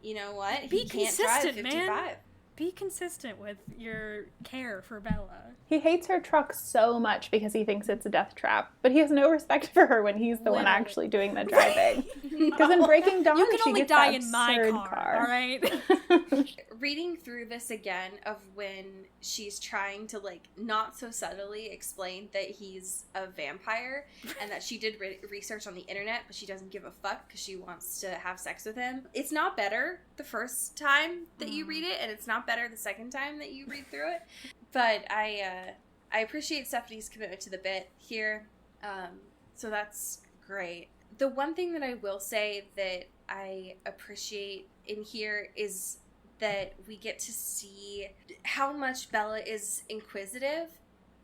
you know what? Be He can't consistent, drive 55. man. Be consistent with your care for Bella. He hates her truck so much because he thinks it's a death trap, but he has no respect for her when he's the one actually doing the driving. Because in Breaking Dawn, You can she only gets die that in my absurd car, all right? Reading through this again of when she's trying to, like, not so subtly explain that he's a vampire and that she did research on the internet, but she doesn't give a fuck because she wants to have sex with him. It's not better the first time that you read it, and it's not better the second time that you read through it. But I appreciate Stephanie's commitment to the bit here, so that's great. The one thing that I will say that I appreciate in here is that we get to see how much Bella is inquisitive.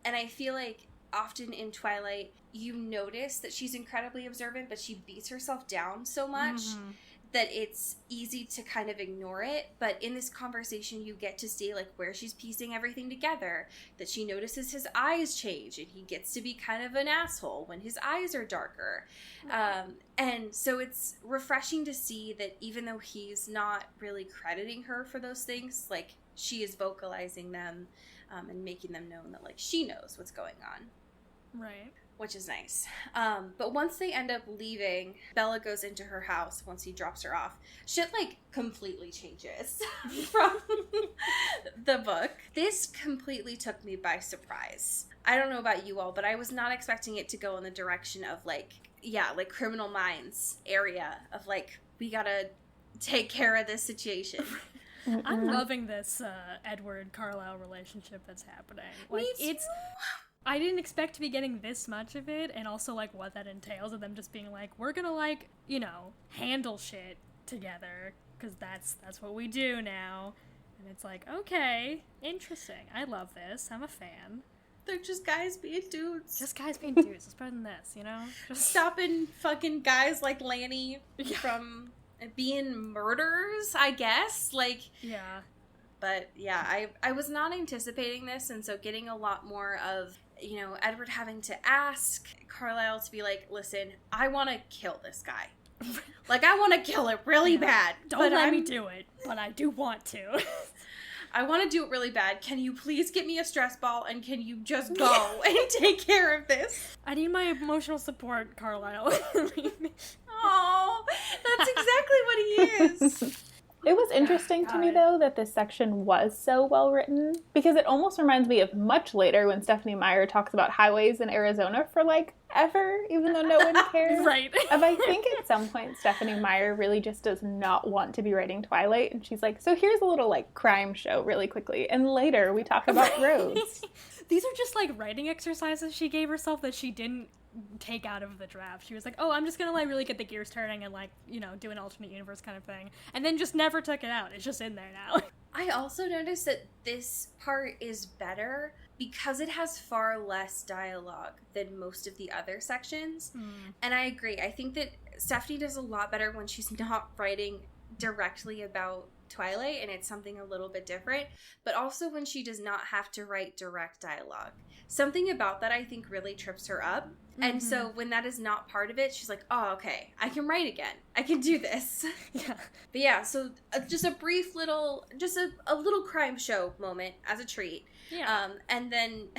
And I feel like often in Twilight, you notice that she's incredibly observant, but she beats herself down so much that it's easy to kind of ignore it. But in this conversation, you get to see like where she's piecing everything together, that she notices his eyes change and he gets to be kind of an asshole when his eyes are darker. And so it's refreshing to see that even though he's not really crediting her for those things, like she is vocalizing them and making them known that like she knows what's going on. Right. Which is nice. But once they end up leaving, Bella goes into her house once he drops her off. Shit, like, completely changes from the book. This completely took me by surprise. I don't know about you all, but I was not expecting it to go in the direction of, like, yeah, like Criminal Minds area of, like, we gotta take care of this situation. I'm loving this Edward Carlisle relationship that's happening. Like, Me too. I didn't expect to be getting this much of it, and also, like, what that entails of them just being like, we're gonna, like, you know, handle shit together, because that's what we do now. And it's like, okay, interesting. I love this. I'm a fan. They're just guys being dudes. Just guys being dudes. It's better than this, you know? Just stopping fucking guys like Lanny from being murderers, I guess. Like, yeah. But, yeah, I was not anticipating this, and so getting a lot more of, you know, Edward having to ask Carlisle to be like, listen, I want to kill this guy. Like, I want to kill it really bad. Don't let me do it, but I do want to. I want to do it really bad. Can you please get me a stress ball, and can you just go and take care of this? I need my emotional support, Carlisle. Oh, that's exactly what he is. It was interesting to me, though, that this section was so well written, because it almost reminds me of much later when Stephanie Meyer talks about highways in Arizona for, like, ever, even though no one cares. Right. And I think at some point Stephanie Meyer really just does not want to be writing Twilight, and she's like, so here's a little, like, crime show really quickly, and later we talk about roads. These are just, like, writing exercises she gave herself that she didn't take out of the draft. She was like, oh, I'm just gonna, like, really get the gears turning and, like, you know, do an alternate universe kind of thing. And then just never took it out. It's just in there now. I also noticed that this part is better because it has far less dialogue than most of the other sections. And I agree. I think that Stephanie does a lot better when she's not writing directly about Twilight and it's something a little bit different, but also when she does not have to write direct dialogue. Something about that I think really trips her up. And so when that is not part of it, she's like, oh, okay, I can write again. I can do this. Yeah. But yeah, so just a brief little, just a little crime show moment as a treat. Yeah. And then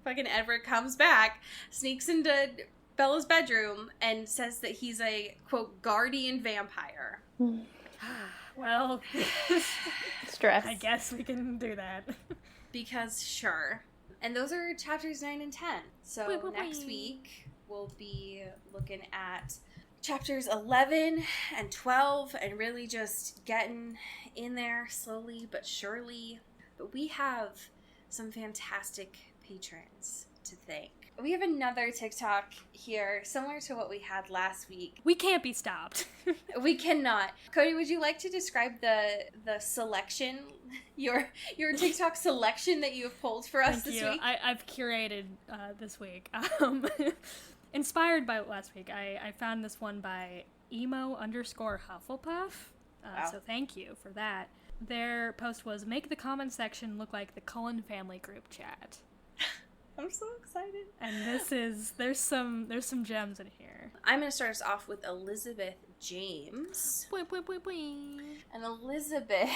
fucking Edward comes back, sneaks into Bella's bedroom, and says that he's a, quote, guardian vampire. Well, Stress. I guess we can do that. Because sure. And those are chapters 9 and 10. So next week, we'll be looking at chapters 11 and 12 and really just getting in there slowly but surely. But we have some fantastic patrons to thank. We have another TikTok here, similar to what we had last week. We can't be stopped. We cannot. Cody, would you like to describe the selection, your TikTok selection that you have pulled for us this week? I've curated this week. Inspired by last week, I found this one by emo_Hufflepuff. Wow. So thank you for that. Their post was, make the comment section look like the Cullen family group chat. I'm so excited. And there's some gems in here. I'm going to start us off with Elizabeth James. And Elizabeth,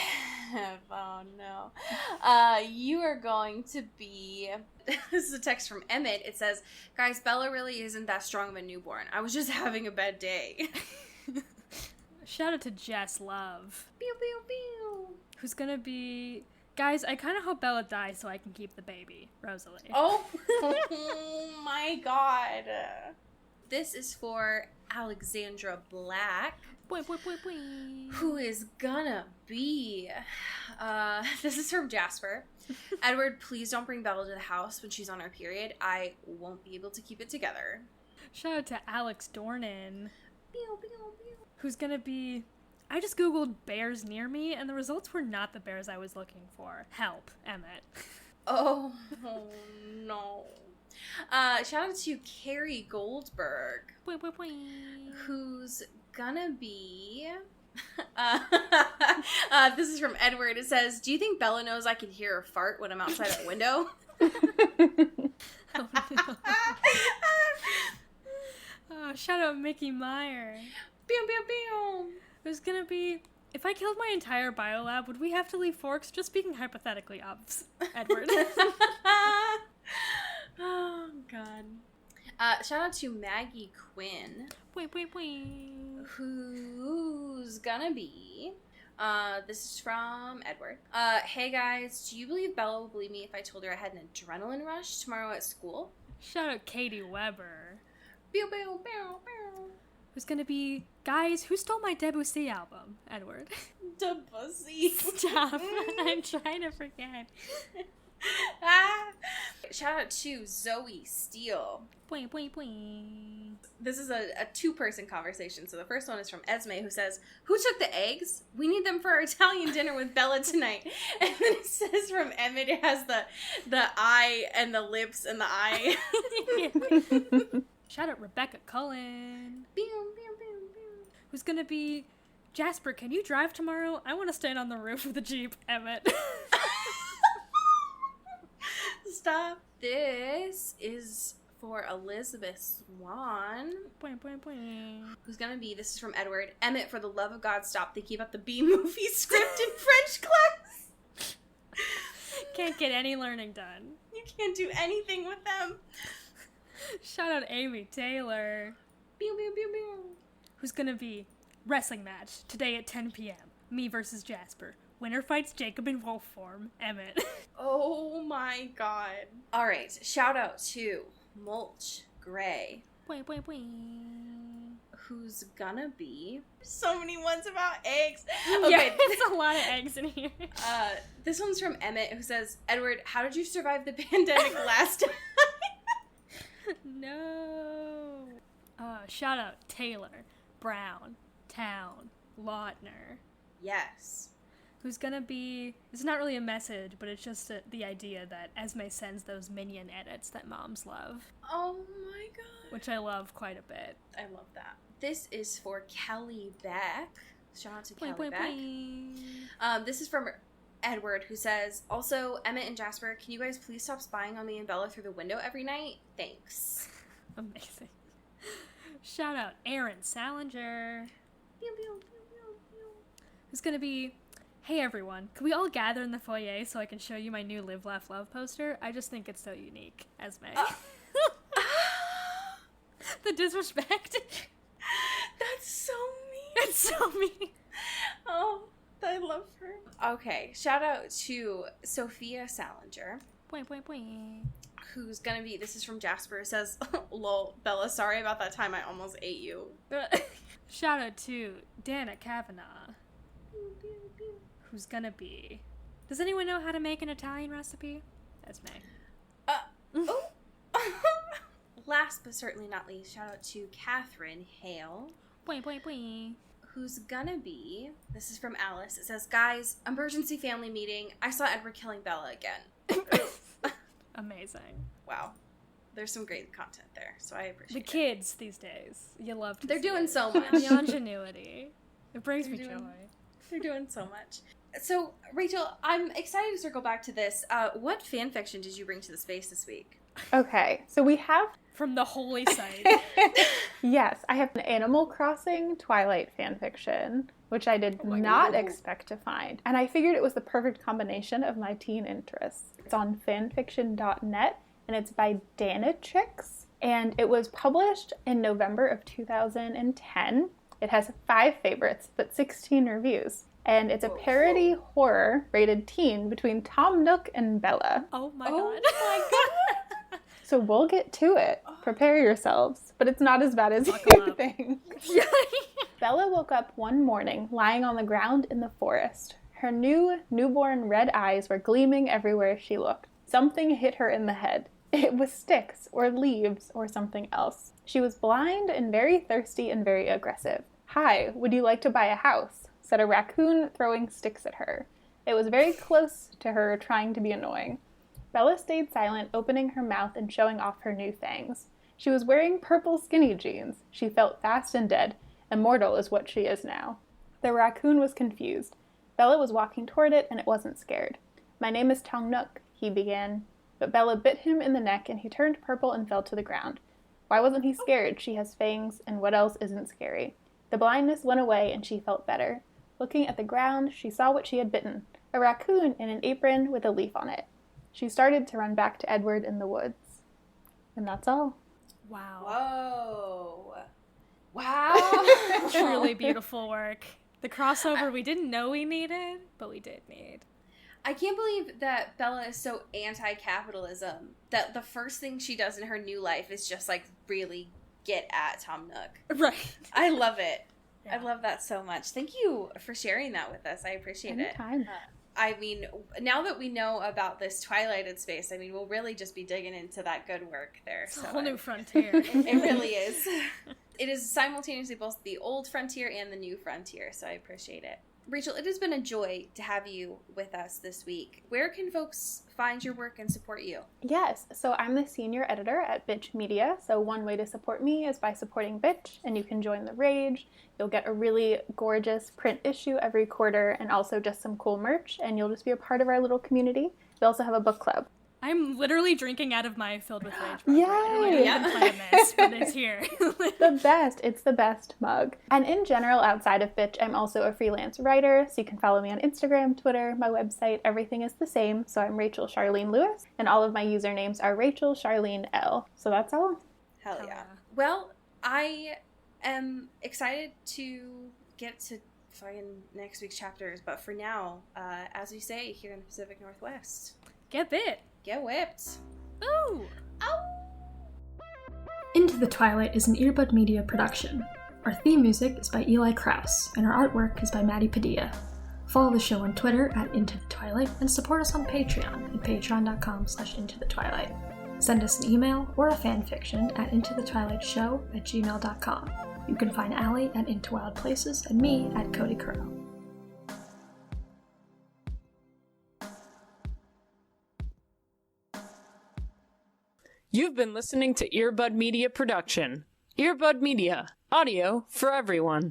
oh no. You are going to be, this is a text from Emmett. It says, guys, Bella really isn't that strong of a newborn. I was just having a bad day. Shout out to Jess Love. Pew, pew, pew. Who's gonna be... Guys, I kind of hope Bella dies so I can keep the baby. Rosalie. Oh my god. This is for Alexandra Black. Who is gonna be... this is from Jasper. Edward, please don't bring Bella to the house when she's on her period. I won't be able to keep it together. Shout out to Alex Dornan. Pew, pew, pew. Who's gonna be I just Googled bears near me, and the results were not the bears I was looking for. Help, Emmett. Oh, no. Shout out to Carrie Goldberg, who's gonna be... this is from Edward. It says, do you think Bella knows I can hear her fart when I'm outside her window? Oh, no. Oh, shout out Mickey Meyer. Pew, pew, pew. There's gonna be... If I killed my entire biolab, would we have to leave forks? Just speaking hypothetically, Edward. Oh, God. Shout out to Maggie Quinn. Who's gonna be... this is from Edward. Hey guys, do you believe Bella will believe me if I told her I had an adrenaline rush tomorrow at school? Shout out Katie Weber. Pew, pew, pew, pew. Who's gonna be... Guys, who stole my Debussy album? Edward. Debussy. Stop. I'm trying to forget. Shout out to Zoe Steele. This is a two-person conversation. So the first one is from Esme, who says, who took the eggs? We need them for our Italian dinner with Bella tonight. And then it says from Emmett, it has the eye and the lips and the eye. Shout out Rebecca Cullen. Who's gonna be... Jasper, can you drive tomorrow? I want to stand on the roof of the Jeep, Emmett. Stop. This is for Elizabeth Swan. Who's gonna be, this is from Edward. Emmett, for the love of God, stop thinking about the B-movie script in French class. Can't get any learning done. You can't do anything with them. Shout out Amy Taylor. Pew, pew, pew, pew. Who's gonna be wrestling match today at 10 p.m. Me versus Jasper. Winner fights Jacob in wolf form. Emmett. Oh my God. All right. Shout out to Mulch Gray. Who's gonna be... So many ones about eggs. Okay. Yeah, there's a lot of eggs in here. This one's from Emmett, who says, Edward, how did you survive the pandemic last time? No. Shout out Taylor, Brown, Town, Lautner. Yes. Who's gonna be... It's not really a message, but it's just the idea that Esme sends those minion edits that moms love. Oh my God. Which I love quite a bit. I love that. This is for Kelly Beck. Shout out to Kelly Beck. This is from Edward, who says, also, Emmett and Jasper, can you guys please stop spying on me and Bella through the window every night? Thanks. Amazing. Shout out Aaron Salinger. Pew, pew, pew, pew, pew. Who's gonna be... Hey everyone, can we all gather in the foyer so I can show you my new Live, Laugh, Love poster? I just think it's so unique. Esme. The disrespect. That's so mean. It's so mean. Oh, I love her. Okay, shout out to Sophia Salinger. Who's gonna be, this is from Jasper, it says, lol, Bella, sorry about that time I almost ate you. Shout out to Dana Kavanaugh. Who's gonna be... Does anyone know how to make an Italian recipe? Esme. Oh. Last but certainly not least, shout out to Catherine Hale. Who's gonna be... This is from Alice. It says, guys, emergency family meeting. I saw Edward killing Bella again. Amazing. Wow. There's some great content there, so I appreciate it. The kids these days. You love to They're see doing it. so much. The ingenuity. It brings me joy. They're doing so much. So, Rachel, I'm excited to circle back to this. What fan fiction did you bring to the space this week? Okay, so we have... From the holy site. Yes, I have an Animal Crossing Twilight fanfiction, which I did not expect to find. And I figured it was the perfect combination of my teen interests. It's on fanfiction.net, and it's by Danatrix. And it was published in November of 2010. It has 5 favorites, but 16 reviews. And it's a parody horror rated teen between Tom Nook and Bella. Oh my god. My God. So we'll get to it. Prepare yourselves. But it's not as bad as you think. Bella woke up one morning lying on the ground in the forest. Her newborn red eyes were gleaming everywhere she looked. Something hit her in the head. It was sticks or leaves or something else. She was blind and very thirsty and very aggressive. Hi, would you like to buy a house? said a raccoon throwing sticks at her. It was very close to her, trying to be annoying. Bella stayed silent, opening her mouth and showing off her new fangs. She was wearing purple skinny jeans. She felt fast and dead. Immortal is what she is now. The raccoon was confused. Bella was walking toward it, and it wasn't scared. "My name is Tong Nook," he began. But Bella bit him in the neck, and he turned purple and fell to the ground. Why wasn't he scared? She has fangs, and what else isn't scary? The blindness went away, and she felt better. Looking at the ground, she saw what she had bitten. A raccoon in an apron with a leaf on it. She started to run back to Edward in the woods. And that's all. Wow. Whoa. Wow. Truly beautiful work. The crossover we didn't know we needed, but we did need. I can't believe that Bella is so anti-capitalism that the first thing she does in her new life is just, like, really get at Tom Nook. Right. I love it. Yeah. I love that so much. Thank you for sharing that with us. I appreciate Anytime. it. I mean, now that we know about this Twilighted space, I mean, we'll really just be digging into that good work there. It's so a whole new frontier. it really is. It is simultaneously both the old frontier and the new frontier, so I appreciate it. Rachel, it has been a joy to have you with us this week. Where can folks find your work and support you? Yes, so I'm the senior editor at Bitch Media, so one way to support me is by supporting Bitch, and you can join the Rage. You'll get a really gorgeous print issue every quarter, and also just some cool merch, and you'll just be a part of our little community. We also have a book club. I'm literally drinking out of my Filled with Rage mug. Yay! I didn't even plan this, but it's here. The best. It's the best mug. And in general, outside of Bitch, I'm also a freelance writer, so you can follow me on Instagram, Twitter, my website. Everything is the same. So I'm Rachel Charlene Lewis, and all of my usernames are Rachel Charlene L. So that's all. Hell yeah. Well, I am excited to get to fucking next week's chapters, but for now, as we say here in the Pacific Northwest, Get bit. get whipped. Ooh. Ow! Into the Twilight is an Earbud Media production. Our theme music is by Eli Krauss, and our artwork is by Maddie Padilla. Follow the show on Twitter at Into the Twilight, and support us on Patreon at patreon.com/intothetwilight. Send us an email or a fanfiction at intothetwilightshow@gmail.com. You can find Allie at Into Wild Places and me at Cody Crow. You've been listening to Earbud Media Production. Earbud Media, audio for everyone.